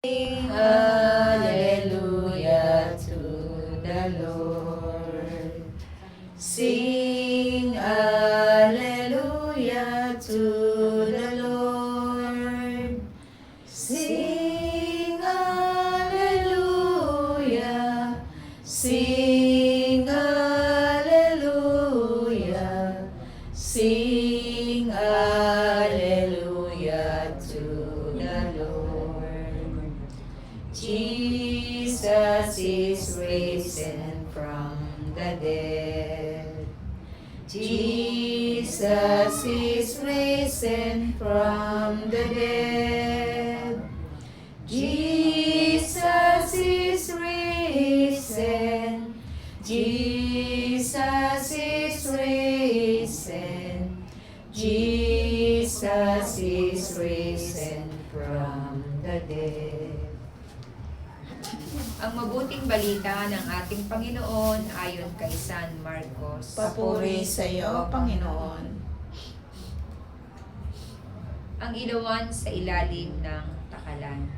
Sing Alleluia to the Lord. Sing Alleluia to the Lord. Sing Alleluia. Sing Alleluia. Sing Alleluia to the Lord. Jesus is risen from the dead. Jesus is risen from the dead. Jesus is risen. Jesus is risen. Jesus is risen from the dead. Ang mabuting balita ng ating Panginoon ayon kay San Marcos. Papuri sa iyo, Panginoon. Ang ilawan sa ilalim ng takalan.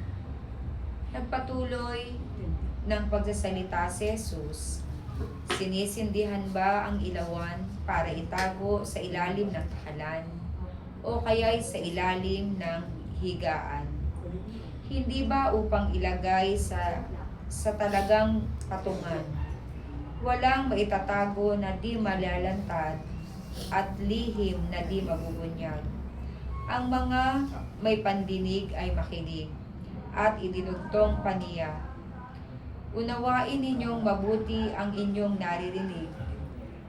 Nagpatuloy ng pagsasalita si Jesus. Sinisindihan ba ang ilawan para itago sa ilalim ng takalan o kaya'y sa ilalim ng higaan? Hindi ba upang ilagay sa talagang patungan? Walang maitatago na di malalantad at lihim na di mabubunyag. Ang mga may pandinig ay makinig at idinugtong paniya. Unawain ninyong mabuti ang inyong naririnig.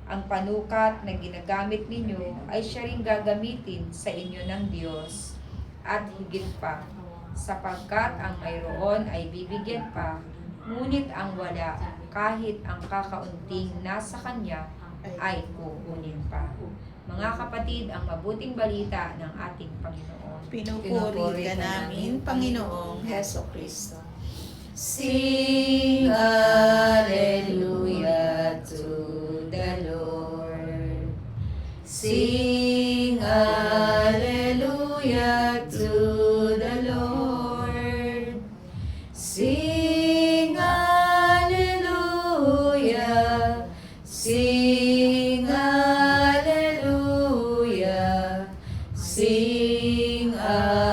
Ang panukat na ginagamit ninyo ay siya ring gagamitin sa inyo ng Diyos at higit pa, sapagkat ang mayroon ay bibigyan pa, ngunit ang wala, kahit ang kakaunting nasa kanya, ay kukunin pa. Mga kapatid, ang mabuting balita ng ating Panginoon. Pinupuri ka namin, Panginoong Heso Kristo. Sing Alleluia to the Lord. Sing Alleluia to the Lord. Sing Alleluia. Sing Alleluia. Sing Alleluia.